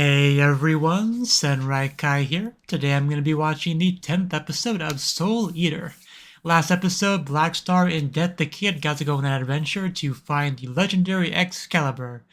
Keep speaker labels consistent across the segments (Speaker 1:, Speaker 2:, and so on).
Speaker 1: Hey everyone, Kai here. Today I'm going to be watching the 10th episode of Soul Eater. Last episode, Black Star and Death the Kid got to go on an adventure to find the legendary Excalibur.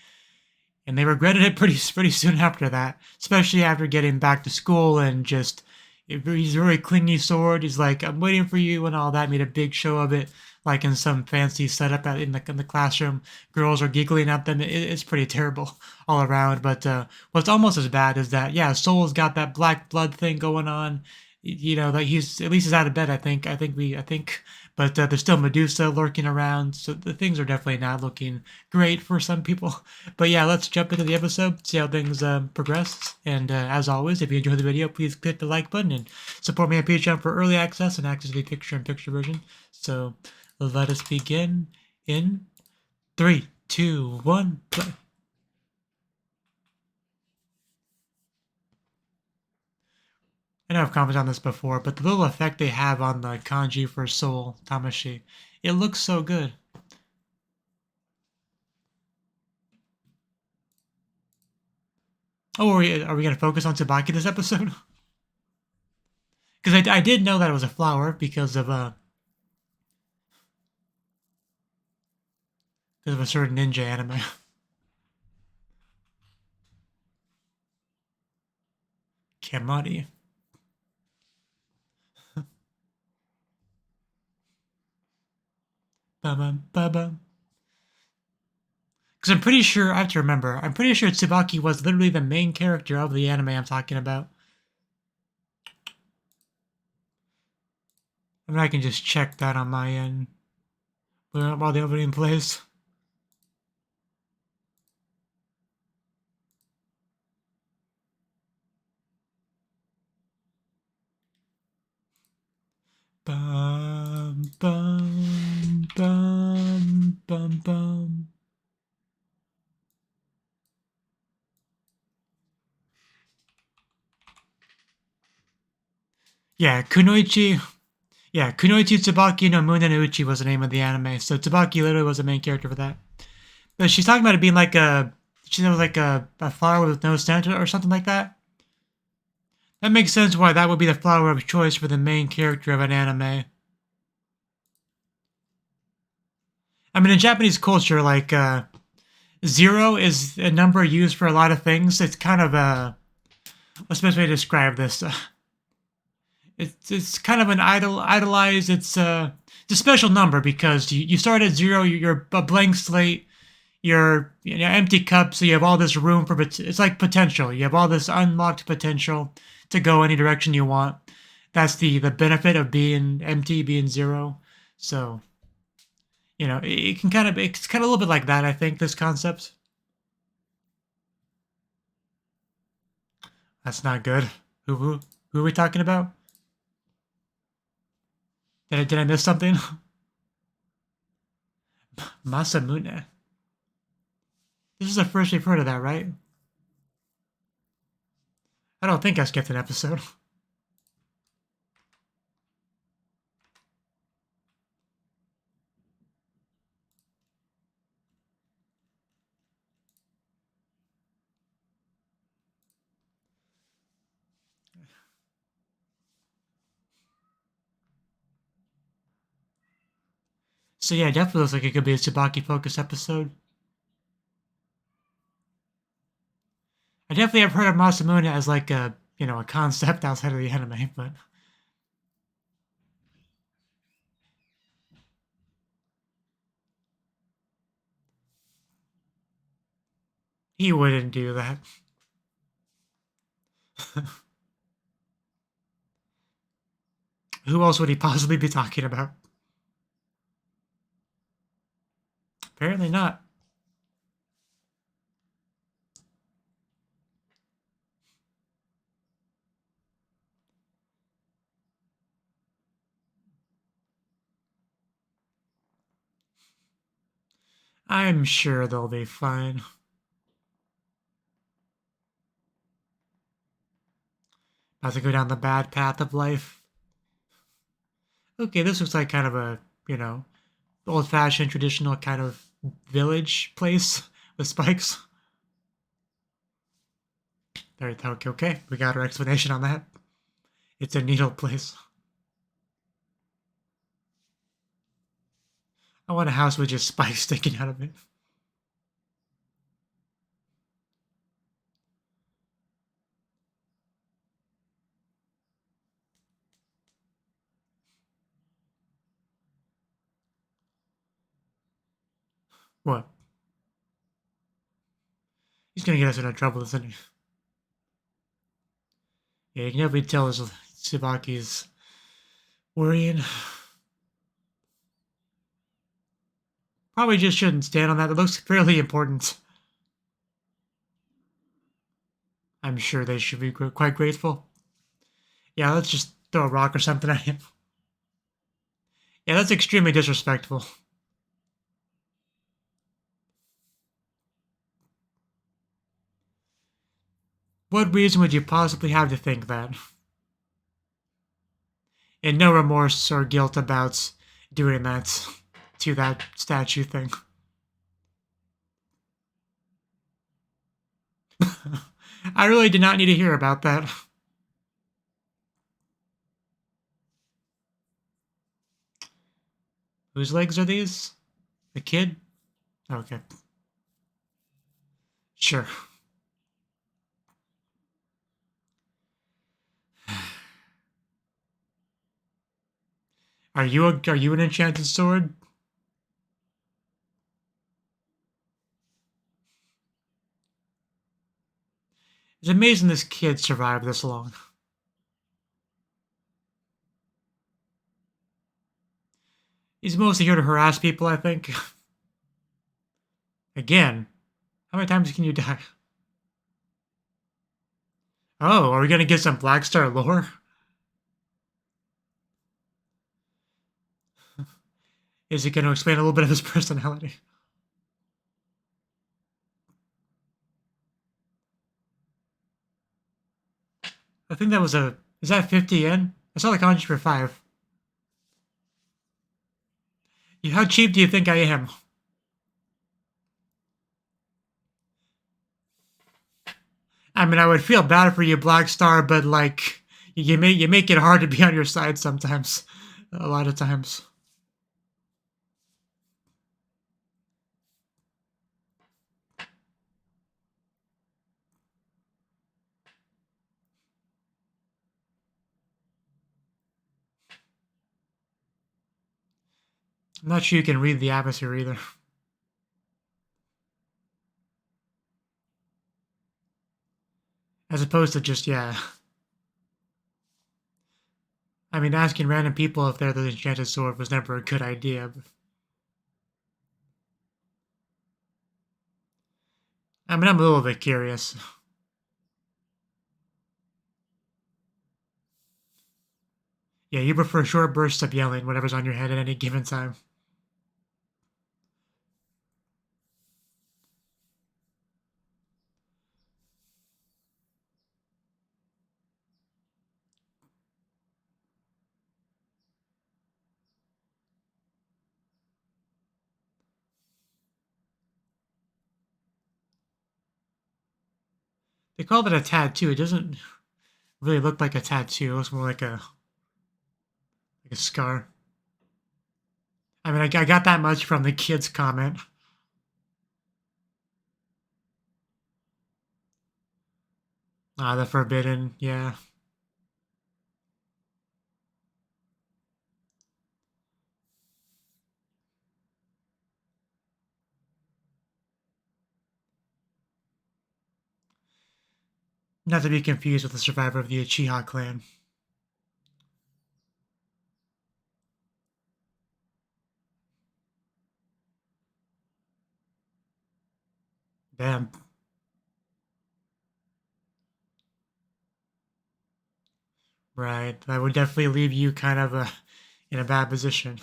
Speaker 1: And they regretted it pretty soon after that, especially after getting back to school and just, he's a very clingy sword. He's like, I'm waiting for you and all that, made a big show of it, like in some fancy setup in the classroom. Girls are giggling at them. It's pretty terrible all around. But what's almost as bad is that, yeah, Soul's got that black blood thing going on. You know, that he's at least he's out of bed. I think. But there's still Medusa lurking around, so the things are definitely not looking great for some people. But yeah, let's jump into the episode, see how things progress. And as always, if you enjoyed the video, please click the like button and support me on Patreon for early access and access to the picture-in-picture version. So let us begin in 3, 2, 1, play. I know I've commented on this before, but the little effect they have on the kanji for soul, Tamashi, it looks so good. Oh, are we going to focus on Tsubaki this episode? Because I did know that it was a flower because of a certain ninja anime. Kemari. Ba-bum. Because I'm pretty sure, I have to remember, I'm pretty sure Tsubaki was literally the main character of the anime I'm talking about. I mean, I can just check that on my end while the opening plays. Bum, bum, bum, bum, bum. Yeah, Kunoichi Tsubaki no Muna no Uchi was the name of the anime. So Tsubaki literally was the main character for that. But she's talking about it being like a flower with no center or something like that. That makes sense why that would be the flower of choice for the main character of an anime. I mean, in Japanese culture, like, 0 is a number used for a lot of things. It's kind of a... What's the best way to describe this? It's kind of an idolized... It's a special number because you start at 0, you're a blank slate, you're empty cup, so you have all this room for... It's like potential. You have all this unlocked potential to go any direction you want. That's the benefit of being empty, being 0. So... it's kind of a little bit like that, I think, this concept. That's not good. Who are we talking about? Did I miss something? Masamune. This is the first we've heard of that, right? I don't think I skipped an episode. So yeah, it definitely looks like it could be a Tsubaki-focused episode. I definitely have heard of Masamune as like a concept outside of the anime, but he wouldn't do that. Who else would he possibly be talking about? Apparently not. I'm sure they'll be fine. About to go down the bad path of life. Okay, this looks like kind of a, old-fashioned, traditional kind of village place with spikes. There, okay. We got our explanation on that. It's a needle place. I want a house with just spikes sticking out of it. What? He's gonna get us into trouble, isn't he? Yeah, you can definitely tell Tsubaki's worrying. Probably just shouldn't stand on that. It looks fairly important. I'm sure they should be quite grateful. Yeah, let's just throw a rock or something at him. Yeah, that's extremely disrespectful. What reason would you possibly have to think that? And no remorse or guilt about doing that to that statue thing. I really did not need to hear about that. Whose legs are these? A kid? Okay. Sure. Are you an enchanted sword? It's amazing this kid survived this long. He's mostly here to harass people, I think. Again, how many times can you die? Oh, are we gonna get some Black Star lore? Is it gonna explain a little bit of his personality? I think that was a... Is that 50 yen? I saw the kanji for 5. How cheap do you think I am? I mean, I would feel bad for you, Black Star, but like, you make it hard to be on your side sometimes. A lot of times. I'm not sure you can read the atmosphere either. As opposed to just, yeah. I mean, asking random people if they're the enchanted sword was never a good idea. But... I mean, I'm a little bit curious. Yeah, you prefer short bursts of yelling, whatever's on your head at any given time. They call it a tattoo. It doesn't really look like a tattoo. It looks more like a scar. I mean, I got that much from the kid's comment. Ah, the forbidden, yeah. Not to be confused with the survivor of the Uchiha clan. Damn. Right, that would definitely leave you kind of in a bad position.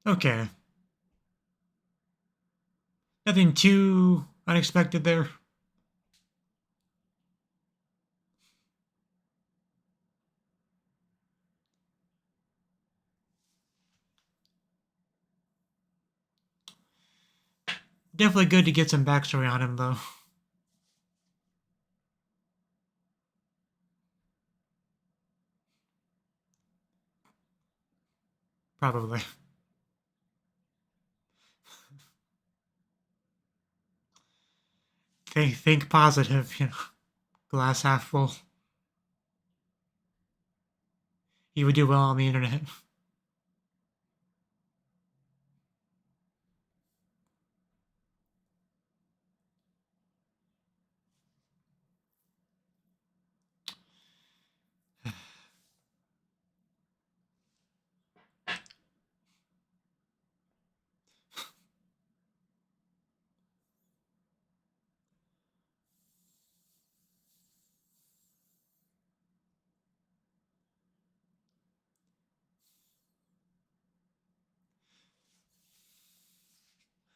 Speaker 1: Okay. Nothing too unexpected there. Definitely good to get some backstory on him, though. Probably. Think positive, you know. Glass half full. He would do well on the internet.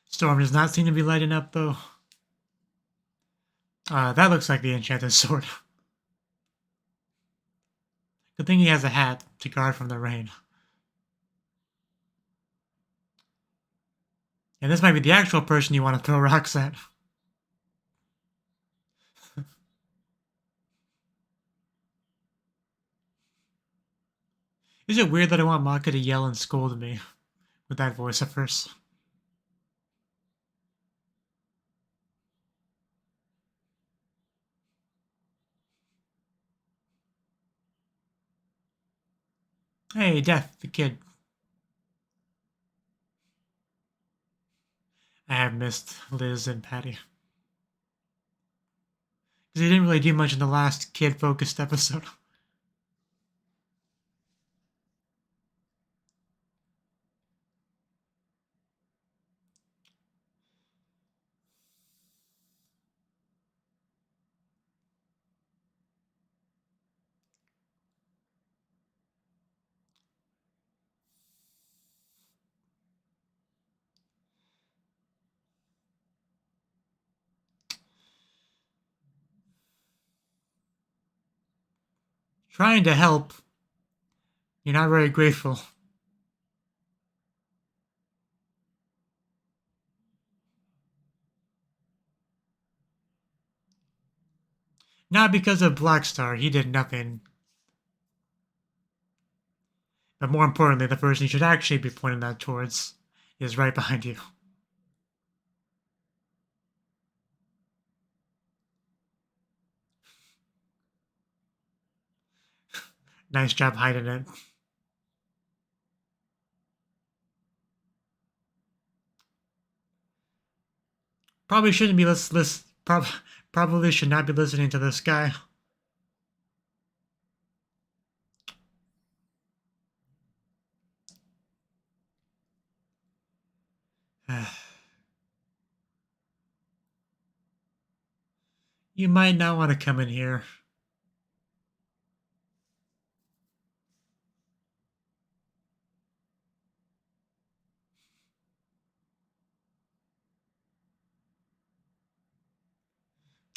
Speaker 1: Storm does not seem to be lighting up, though. That looks like the enchanted sword. Good thing he has a hat to guard from the rain. And this might be the actual person you want to throw rocks at. Is it weird that I want Maka to yell and scold me with that voice at first? Hey, Death, the kid. I have missed Liz and Patty. Because they didn't really do much in the last kid-focused episode. Trying to help. You're not very grateful. Not because of Blackstar, he did nothing. But more importantly, the person you should actually be pointing that towards is right behind you. Nice job hiding it. Probably shouldn't be probably should not be listening to this guy. You might not want to come in here.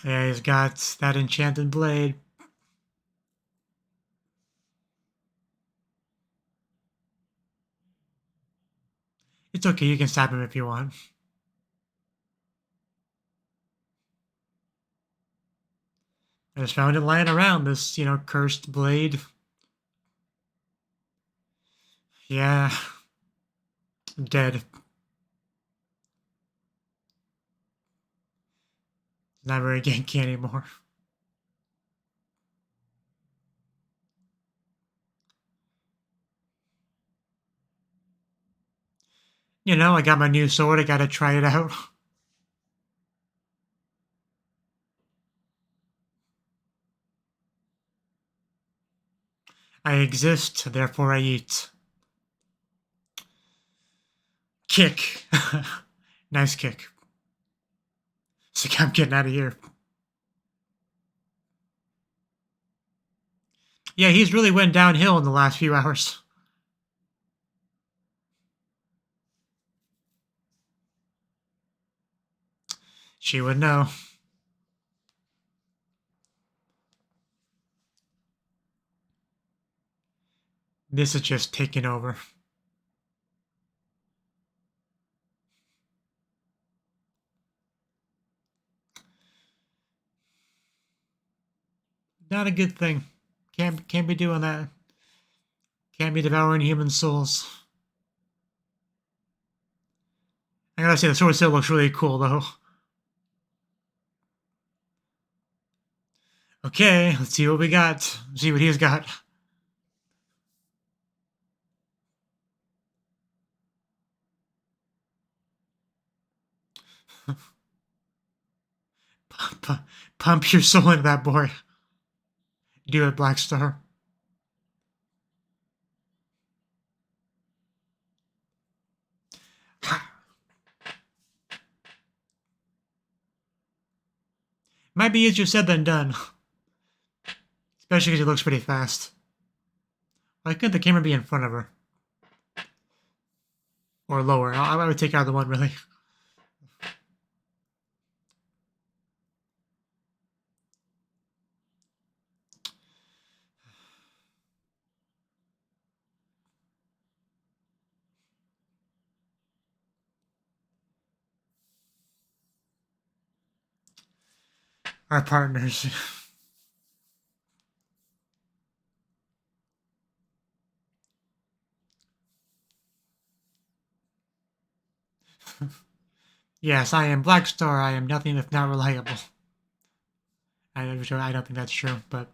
Speaker 1: Yeah, he's got that enchanted blade. It's okay, you can stab him if you want. I just found it lying around, this, cursed blade. Yeah. Dead. Not very Genki anymore. I got my new sword, I gotta try it out. I exist, therefore I eat. Kick. Nice kick. So I'm getting out of here. Yeah, he's really went downhill in the last few hours. She would know. This is just taking over. Not a good thing. Can't be doing that. Can't be devouring human souls. I gotta say, the sword still looks really cool, though. Okay, let's see what we got. Let's see what he's got. Pump your soul into that boy. Do it, Black Star. Might be easier said than done. Especially because he looks pretty fast. Why couldn't the camera be in front of her? Or lower. I would take either one, really. Our partners. Yes, I am Black Star. I am nothing if not reliable. I don't think that's true, but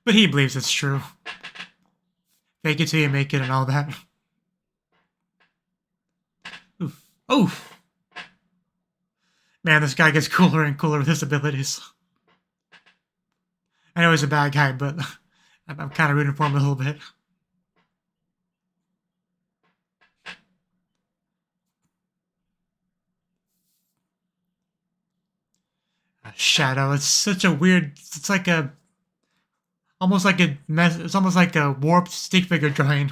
Speaker 1: he believes it's true. Fake it till you make it and all that. Oof. Oof. Man, this guy gets cooler and cooler with his abilities. I know he's a bad guy, but I'm kind of rooting for him a little bit. Shadow. It's such a weird. It's like a. Almost like a mess. It's almost like a warped stick figure drawing.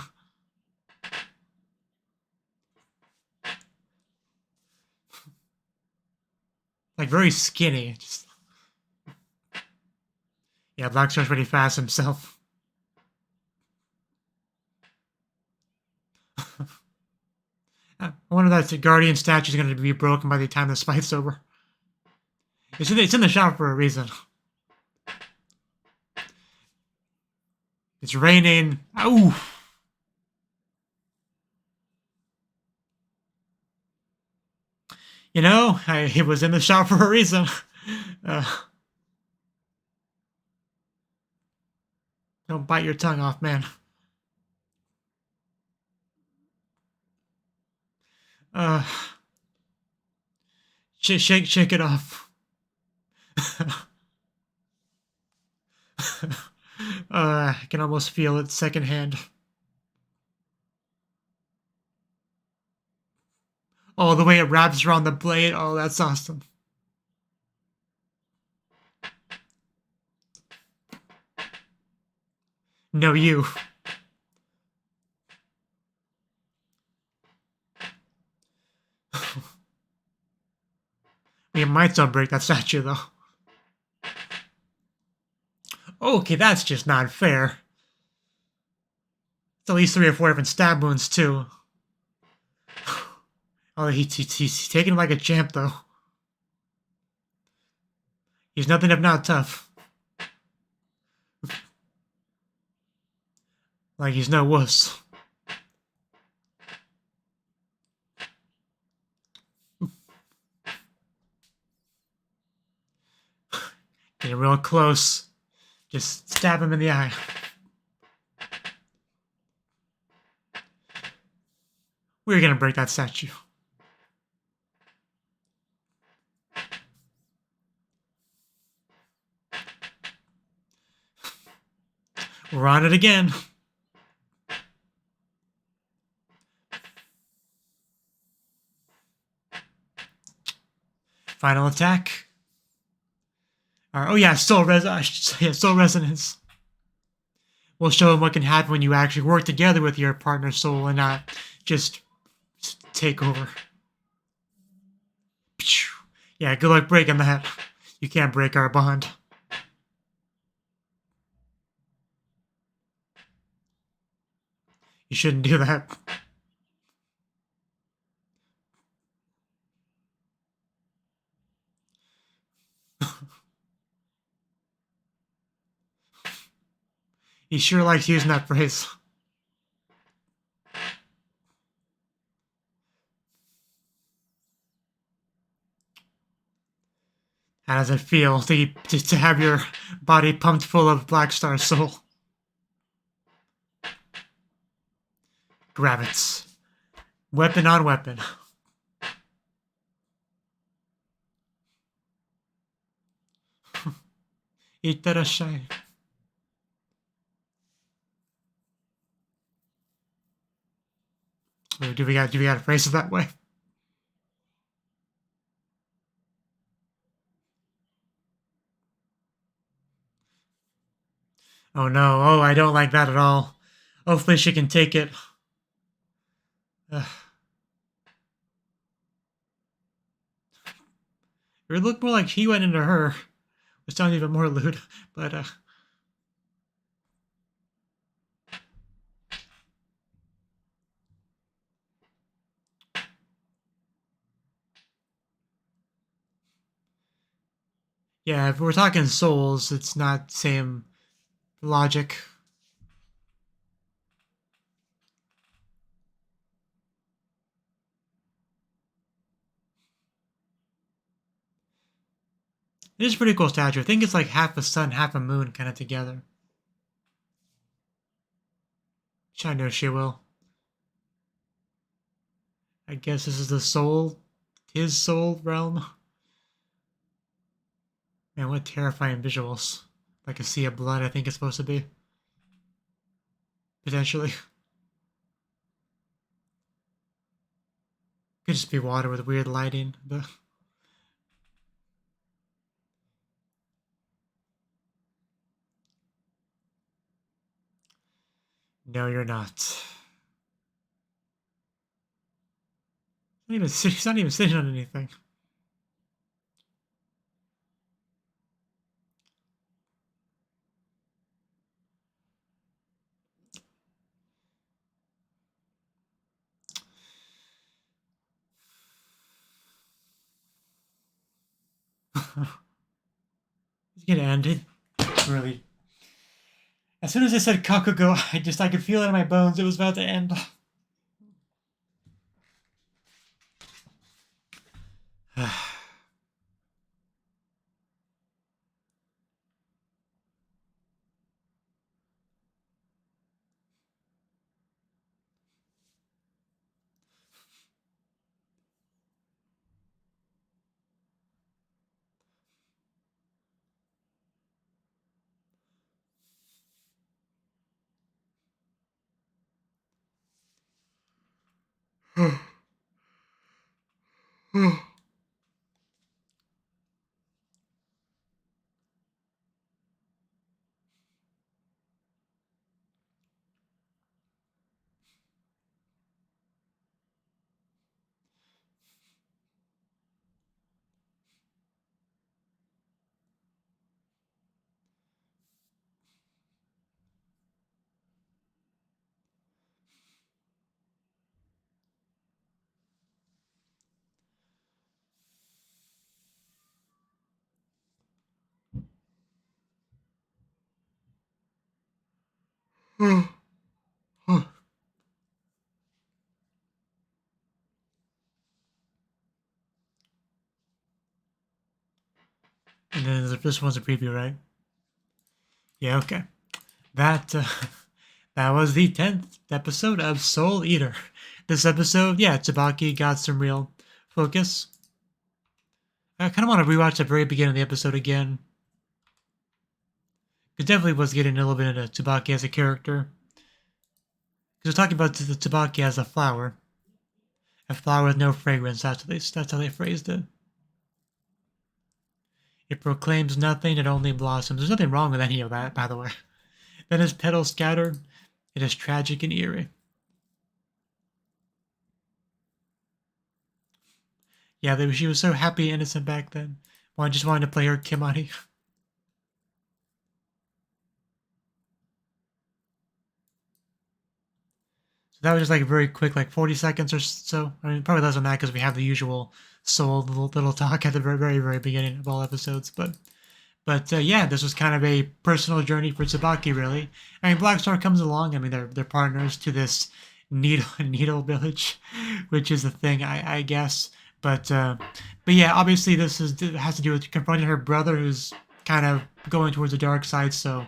Speaker 1: Like very skinny. Just... Yeah, Black Star's pretty fast himself. I wonder if that Guardian statue is going to be broken by the time this fight's over. It's in the shop for a reason. It's raining. Ooh. You know, it was in the shop for a reason. Don't bite your tongue off, man. Shake it off. I can almost feel it secondhand. Oh, the way it wraps around the blade. Oh, that's awesome. No, you. We might still break that statue, though. Okay, that's just not fair. It's at least 3 or 4 different stab wounds, too. Oh, he's taking it like a champ, though. He's nothing if not tough. Like he's no wuss. Getting real close. Just stab him in the eye. We're gonna break that statue. We're on it again. Final attack. Oh yeah, soul resonance. We'll show him what can happen when you actually work together with your partner's soul and not just take over. Yeah, good luck breaking that. You can't break our bond. You shouldn't do that. He sure likes using that phrase. How does it feel to have your body pumped full of Black Star soul? Gravits. Weapon on weapon. Itterashai. Do we got to phrase it that way? Oh no, oh, I don't like that at all. Hopefully she can take it. Ugh. It would look more like he went into her, which sounds even more lewd, but yeah, if we're talking souls, it's not same logic. It is a pretty cool statue. I think it's like half a sun, half a moon kind of together. Which I know she will. I guess this is the soul, his soul realm. Man, what terrifying visuals. Like a sea of blood, I think it's supposed to be. Potentially. Could just be water with weird lighting, but... No, you're not. He's not even sitting on anything. It's gonna end it. Really. As soon as I said Kakugo, I could feel it in my bones. It was about to end. And then this one's a preview, right? Yeah, okay. That that was the 10th episode of Soul Eater. This episode, yeah, Tsubaki got some real focus. I kind of want to rewatch the very beginning of the episode again. It definitely was getting a little bit into Tsubaki as a character. Because we're talking about the Tsubaki as a flower with no fragrance. That's how they phrased it. It proclaims nothing, it only blossoms. There's nothing wrong with any of that, by the way. Then its petals scattered. It is tragic and eerie. Yeah, she was so happy and innocent back then. Well, I just wanted to play her Kimani. So that was just like a very quick, like 40 seconds or so. I mean, probably less than that because we have the usual soul little talk at the very beginning of all episodes. But yeah, this was kind of a personal journey for Tsubaki, really. I mean, Black Star comes along. I mean, they're partners to this needle village, which is a thing, I guess. But yeah, obviously this has to do with confronting her brother, who's kind of going towards the dark side. So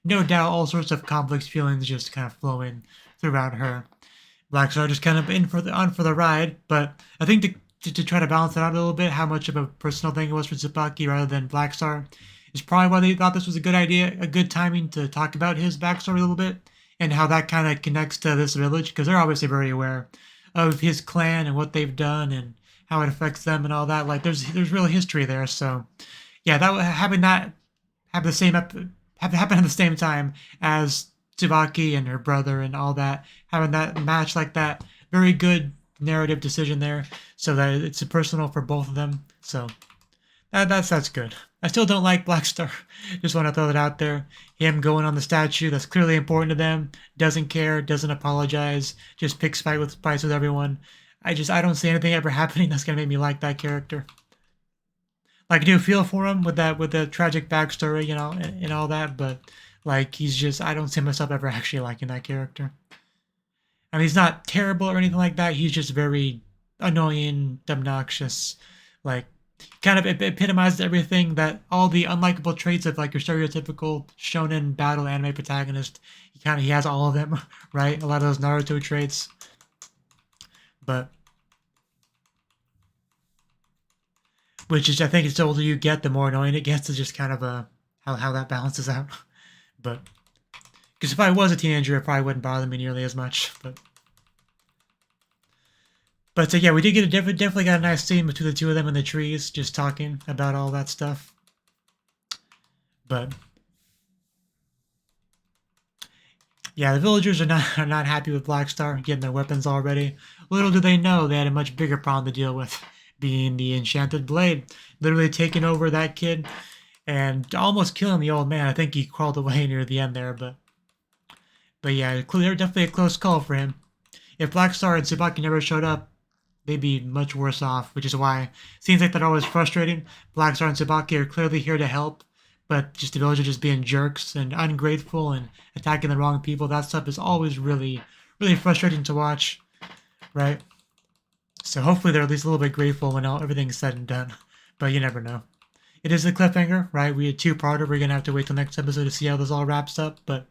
Speaker 1: no doubt, all sorts of complex feelings just kind of flowing throughout her. Blackstar just kind of on for the ride, but I think to try to balance it out a little bit, how much of a personal thing it was for Tsubaki rather than Blackstar is probably why they thought this was a good idea, a good timing to talk about his backstory a little bit and how that kind of connects to this village, because they're obviously very aware of his clan and what they've done and how it affects them and all that. Like there's real history there. So yeah, having that have the same happen at the same time as Tsubaki and her brother and all that, having that match like that, very good narrative decision there, so that it's personal for both of them. So that's good. I still don't like Blackstar. Just want to throw that out there. Him going on the statue, that's clearly important to them. Doesn't care, doesn't apologize, just picks fights with everyone. I don't see anything ever happening that's gonna make me like that character. Like I do feel for him with the tragic backstory, you know, and all that, but like he's just, I don't see myself ever actually liking that character. I mean, he's not terrible or anything like that. He's just very annoying, obnoxious, like kind of epitomizes everything that all the unlikable traits of like your stereotypical shonen battle anime protagonist. He has all of them, right? A lot of those Naruto traits, but which is, I think, the older you get, the more annoying it gets. Is just kind of a how that balances out. But because if I was a teenager, it probably wouldn't bother me nearly as much. But yeah, we did get definitely got a nice scene between the two of them in the trees, just talking about all that stuff. But yeah, the villagers are not happy with Blackstar getting their weapons already. Little do they know they had a much bigger problem to deal with, being the enchanted blade, literally taking over that kid and almost killing the old man. I think he crawled away near the end there, but yeah, definitely a close call for him. If Blackstar and Tsubaki never showed up, they'd be much worse off, which is why it seems like they're always frustrating. Blackstar and Tsubaki are clearly here to help, but just the villagers just being jerks and ungrateful and attacking the wrong people. That stuff is always really, really frustrating to watch, right? So hopefully they're at least a little bit grateful when everything's said and done, but you never know. It is a cliffhanger, right? We had two-parter. We're going to have to wait till next episode to see how this all wraps up, but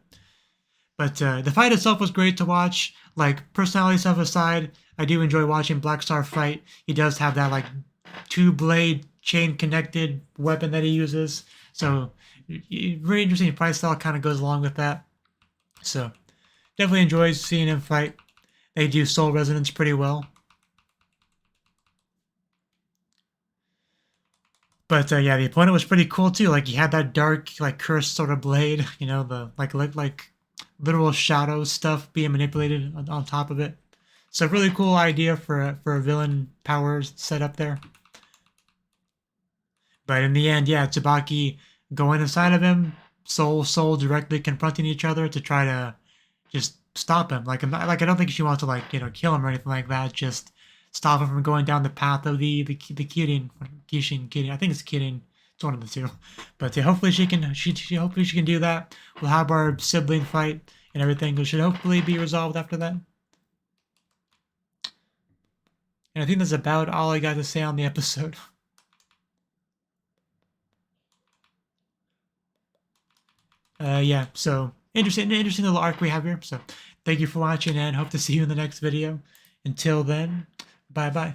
Speaker 1: the fight itself was great to watch. Like, personality stuff aside, I do enjoy watching Blackstar fight. He does have that, like, two-blade, chain-connected weapon that he uses. So, very interesting fight style, kind of goes along with that. So, definitely enjoys seeing him fight. They do soul resonance pretty well. But yeah, the opponent was pretty cool too. Like, he had that dark, like, cursed sort of blade, you know, the like literal shadow stuff being manipulated on top of it. So really cool idea for a villain power set up there. But in the end, yeah, Tsubaki going inside of him, soul directly confronting each other to try to just stop him. Like I don't think she wants to, like, you know, kill him or anything like that. Just stop him from going down the path of the Kirin. I think it's Kirin. It's one of the two. But yeah, hopefully she can. Hopefully she can do that. We'll have our sibling fight and everything. It should hopefully be resolved after that. And I think that's about all I got to say on the episode. Yeah, so interesting little arc we have here. So thank you for watching and hope to see you in the next video. Until then, bye-bye.